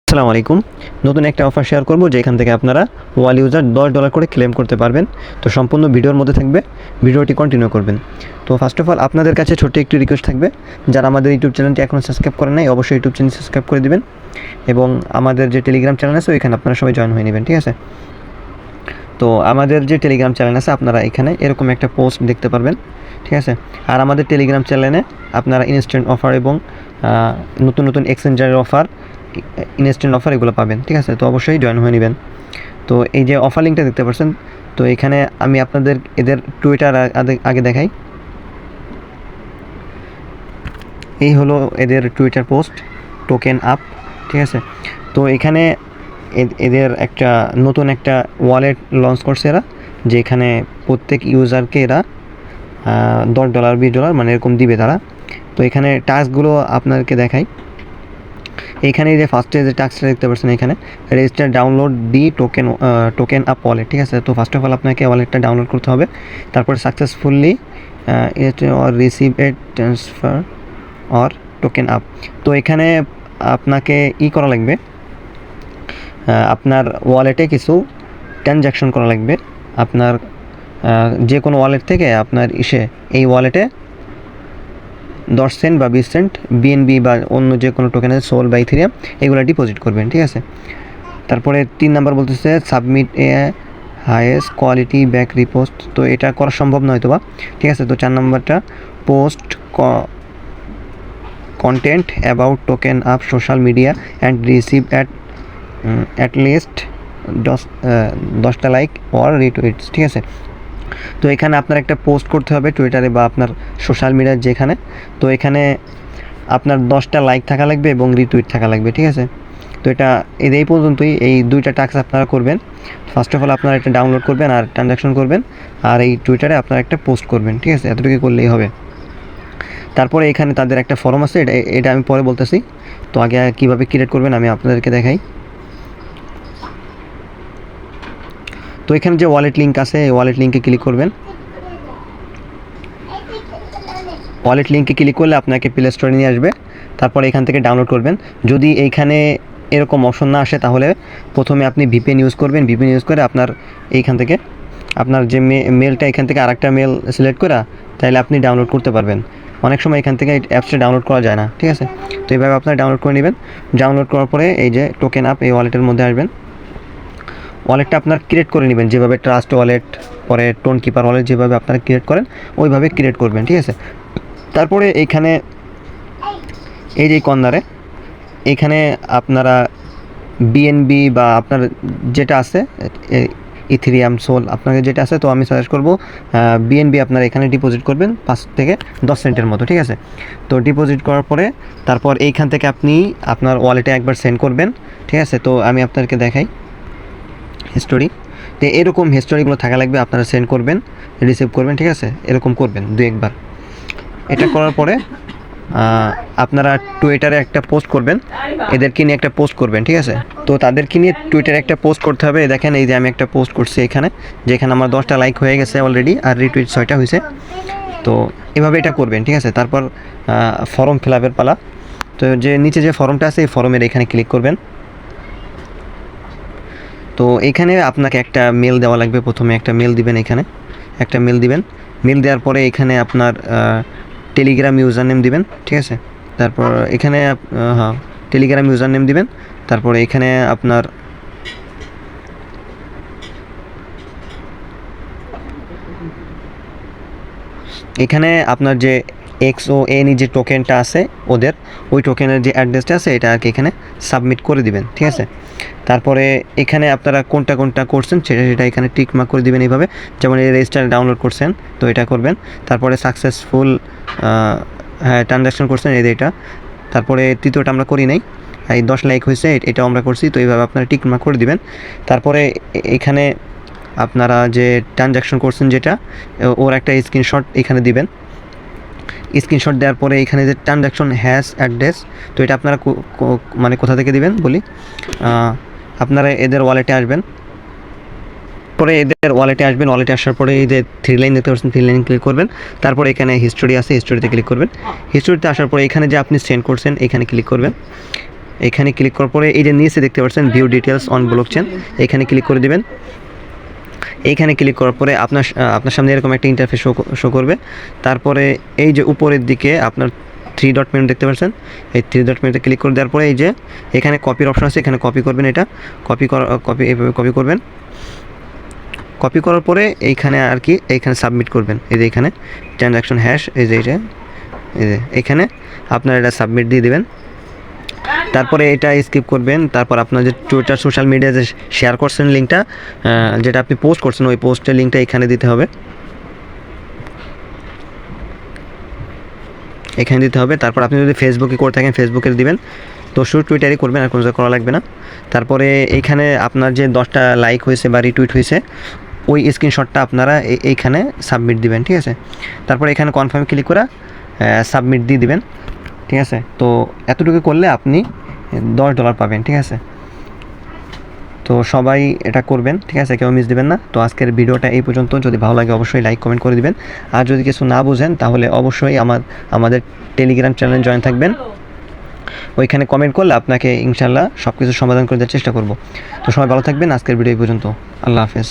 আসসালামু আলাইকুম। নতুন একটা অফার শেয়ার করব যেখান থেকে আপনারা ওয়াল ইউজার $10 করে ক্লেম করতে পারবেন। তো সম্পূর্ণ ভিডিওর মধ্যে থাকবে, ভিডিওটি কন্টিনিউ করবেন। তো ফার্স্ট অফ অল আপনাদের কাছে ছোট্ট একটি রিকোয়েস্ট থাকবে, যারা আমাদের ইউটিউব চ্যানেলটি এখনও সাবস্ক্রাইব করেন নাই অবশ্যই ইউটিউব চ্যানেল সাবস্ক্রাইব করে দিবেন এবং আমাদের যে টেলিগ্রাম চ্যানেল আছে ওইখানে আপনারা সবাই জয়েন হয়ে নেবেন, ঠিক আছে? তো আমাদের যে টেলিগ্রাম চ্যানেল আছে আপনারা এখানে এরকম একটা পোস্ট দেখতে পারবেন, ঠিক আছে? আর আমাদের টেলিগ্রাম চ্যানেলে আপনারা ইনস্ট্যান্ট অফার এবং নতুন নতুন এক্সচেঞ্জারের অফার, ইনস্ট্যান্ট অফার এগুলো পাবেন, ঠিক আছে? তো অবশ্যই জয়েন হয়ে নেবেন। তো এই যে অফার লিঙ্কটা দেখতে পাচ্ছেন, তো এখানে আমি আপনাদের এদের টুইটার আগে দেখাই। এই হলো এদের টুইটার পোস্ট, টোকেন আপ, ঠিক আছে? তো এখানে এদের একটা নতুন একটা ওয়ালেট লঞ্চ করছে এরা, যেখানে প্রত্যেক ইউজারকে এরা $10 $20 মানে এরকম দিবে তারা। তো এখানে টাস্কগুলো আপনাদেরকে দেখাই। এইখানে যে ফার্স্টে যে টাস্কটা দেখতে পাচ্ছেন এখানে রেজিস্টার ডাউনলোড দি টোকেন আপ ওয়ালেট, ঠিক আছে? তো ফার্স্ট অফ অল আপনাকে ওয়ালেটটা ডাউনলোড করতে হবে, তারপর successfully or receive a transfer or token up. তো এখানে আপনাকে করা লাগবে, আপনার ওয়ালেটে কিছু ট্রানজ্যাকশন করা লাগবে। আপনার যে কোনো ওয়ালেট থেকে আপনার এই ওয়ালেটে 10 সেন্ট বা 20 সেন্ট বিএনবি বা অন্য যে কোনো টোকেনের সোল বা ইথেরিয়াম এগুলো ডিপোজিট করবেন, ঠিক আছে? তারপরে 3 নাম্বার বলতেছে সাবমিট এ হাইয়েস্ট কোয়ালিটি ব্যাক রিপোস্ট। তো এটা করা সম্ভব নয় বা, ঠিক আছে? তো 4 নাম্বারটা post content about token up social media and receive at least 10টা লাইক অর রিটুইটস, ঠিক আছে? তো এখানে আপনার একটা পোস্ট করতে হবে টুইটারে বা আপনার সোশ্যাল মিডিয়ার যেখানে। তো এখানে আপনার 10টা লাইক থাকা লাগবে এবং রিটুইট থাকা লাগবে, ঠিক আছে? তো এটা এই পর্যন্তই, এই 2টা টাস্ক আপনারা করবেন। ফার্স্ট অফ অল আপনারা এটা ডাউনলোড করবেন আর ট্রানজ্যাকশন করবেন, আর এই টুইটারে আপনারা একটা পোস্ট করবেন, ঠিক আছে? এতটুকু করলেই হবে। তারপরে এখানে তাদের একটা ফর্ম আছে, এটা আমি পরে বলতেছি। তো আগে কীভাবে ক্রিয়েট করবেন আমি আপনাদেরকে দেখাই। তো এখানে যে ওয়ালেট লিঙ্ক আছে এই ওয়ালেট লিঙ্কে ক্লিক করবেন। ওয়ালেট লিঙ্কে ক্লিক করলে আপনাকে প্লে স্টোরে নিয়ে আসবে, তারপরে এখান থেকে ডাউনলোড করবেন। যদি এইখানে এরকম অপশন না আসে তাহলে প্রথমে আপনি ভিপিএন ইউজ করবেন। ভিপিএন ইউজ করে আপনার এইখান থেকে আপনার যে মেলটা এখান থেকে আরেকটা মেল সিলেক্ট করে তাহলে আপনি ডাউনলোড করতে পারবেন। অনেক সময় এখান থেকে অ্যাপসটা ডাউনলোড করা যায় না, ঠিক আছে? তো এইভাবে আপনারা ডাউনলোড করে নেবেন। ডাউনলোড করার পরে এই যে টোকেন আপ এই ওয়ালেটের মধ্যে আসবেন। ওয়ালেটটা আপনার ক্রিয়েট করে নেবেন, যেভাবে ট্রাস্ট ওয়ালেট পরে টোন কিপার ওয়ালেট যেভাবে আপনারা ক্রিয়েট করেন ওইভাবে ক্রিয়েট করবেন, ঠিক আছে? তারপরে এইখানে এই যে কর্নারে এইখানে আপনারা বিএনবি বা আপনার যেটা আছে ইথেরিয়াম সোল আপনাকে যেটা আছে, তো আমি সাজেস্ট করবো বিএনবি আপনারা এখানে ডিপোজিট করবেন 5 থেকে 10 সেন্টের মতো, ঠিক আছে? তো ডিপোজিট করার পরে তারপর এইখান থেকে আপনি আপনার ওয়ালেটে একবার সেন্ড করবেন, ঠিক আছে? তো আমি আপনাদেরকে দেখাই হিস্টোরি। তো এরকম হিস্টোরিগুলো থাকা লাগবে, আপনারা সেন্ড করবেন, রিসিভ করবেন, ঠিক আছে? এরকম করবেন 2-1 বার। এটা করার পরে আপনারা টুইটারে একটা পোস্ট করবেন, এদেরকে নিয়ে একটা পোস্ট করবেন, ঠিক আছে? তো তাদেরকে নিয়ে টুইটারে একটা পোস্ট করতে হবে। দেখেন এই যে আমি একটা পোস্ট করছি এখানে, যেখানে আমার 10টা লাইক হয়ে গেছে অলরেডি আর রিটুইট 6টা হয়েছে। তো এভাবে এটা করবেন, ঠিক আছে? তারপর ফর্ম ফিল আপের পালা। তো যে নিচে যে ফর্মটা আছে এই ফর্মের এখানে ক্লিক করবেন। তো এইখানে আপনাকে একটা মেল দেওয়া লাগবে, প্রথমে একটা মেল দিবেন, এখানে একটা মেল দিবেন। মেল দেওয়ার পরে এখানে আপনার টেলিগ্রাম ইউজার নেম দিবেন, ঠিক আছে? তারপর এখানে টেলিগ্রাম ইউজার নেম দিবেন। তারপরে এখানে আপনার আপনার যে XON যে টোকেনটা আছে ওদের, ওই টোকেনের যে অ্যাড্রেসটা আছে এটা আর কি এখানে সাবমিট করে দিবেন, ঠিক আছে? তারপরে এখানে আপনারা কোনটা করছেন সেটা এখানে টিক মার্ক করে দিবেন এইভাবে, যেমন এই রেজিস্টার ডাউনলোড করছেন তো এটা করবেন। তারপরে সাকসেসফুল ট্রানজ্যাকশন করছেন এটা। তারপরে তৃতীয়টা আমরা করি নাই, এই 10 লাইক হয়েছে এটাও আমরা করছি, তো এইভাবে আপনারা টিক মার্ক করে দিবেন। তারপরে এখানে আপনারা যে ট্রানজ্যাকশন করছেন যেটা ওর একটা স্ক্রিনশট এখানে দিবেন। স্ক্রিনশট দেওয়ার পরে এখানে যে ট্রানজ্যাকশন হ্যাশ অ্যাড্রেস, তো এটা আপনারা মানে কোথা থেকে দিবেন বলি, আপনারা এদের ওয়ালেটে আসবেন। পরে এদের ওয়ালেটে আসবেন, ওয়ালেটে আসার পরে এই যে 3 লাইন দেখতে পাচ্ছেন 3 লাইন ক্লিক করবেন। তারপরে এখানে হিস্টোরি আছে, হিস্টোরিতে ক্লিক করবেন। হিস্টোরিতে আসার পরে এখানে যে আপনি সেন্ড করছেন এখানে ক্লিক করবেন। এখানে ক্লিক করার পরে এই যে নিচে দেখতে পাচ্ছেন ভিউ ডিটেলস অন ব্লকচেন, এখানে ক্লিক করে দিবেন। এইখানে ক্লিক করার পরে আপনার সামনে এরকম একটা ইন্টারফেস শো করবে। তারপরে এই যে উপরের দিকে আপনার 3 ডট মেনু দেখতে পাচ্ছেন, এই 3 ডট মেনুতে ক্লিক করে দেওয়ার পরে এই যে এখানে কপির অপশন আছে, এখানে কপি করবেন। এটা এইভাবে কপি করবেন। কপি করার পরে এইখানে আর কি এইখানে সাবমিট করবেন। এই যে এখানে ট্রানজ্যাকশন হ্যাশ এই যে এখানে আপনার এটা সাবমিট দিয়ে দেবেন। তারপরে এটা স্কিপ করবেন। তারপর আপনার যে টুইটার সোশ্যাল মিডিয়া যে শেয়ার করছেন লিঙ্কটা, যেটা আপনি পোস্ট করছেন, ওই পোস্টের লিঙ্কটা এখানে দিতে হবে, এখানে দিতে হবে। তারপর আপনি যদি ফেসবুকে করে থাকেন ফেসবুকে দিবেন, তো শুধু টুইটারই করবেন, আর কোনো জায়গায় করা লাগবে না। তারপরে এইখানে আপনার যে 10টা লাইক হয়েছে বা রিটুইট হয়েছে ওই স্ক্রিনশটটা আপনারা এইখানে সাবমিট দিবেন, ঠিক আছে। তারপরে এখানে কনফার্ম ক্লিক করে সাবমিট দিয়ে দিবেন, ঠিক আছে। তো এতটুকু করলে আপনি $10 পাবেন, ঠিক আছে। তো সবাই এটা করবেন, ঠিক আছে, কেউ মিস দিবেন না। তো আজকের ভিডিওটা এই পর্যন্ত। যদি ভালো লাগে অবশ্যই লাইক কমেন্ট করে দিবেন। আর যদি কিছু না বুঝেন তাহলে অবশ্যই আমাদের টেলিগ্রাম চ্যানেলে জয়েন থাকবেন, ওইখানে কমেন্ট করলে আপনাকে ইনশাল্লাহ সব কিছু সমাধান করে দেওয়ার চেষ্টা করব। তো সবাই ভালো থাকবেন। আজকের ভিডিও এই পর্যন্ত। আল্লাহ হাফেজ।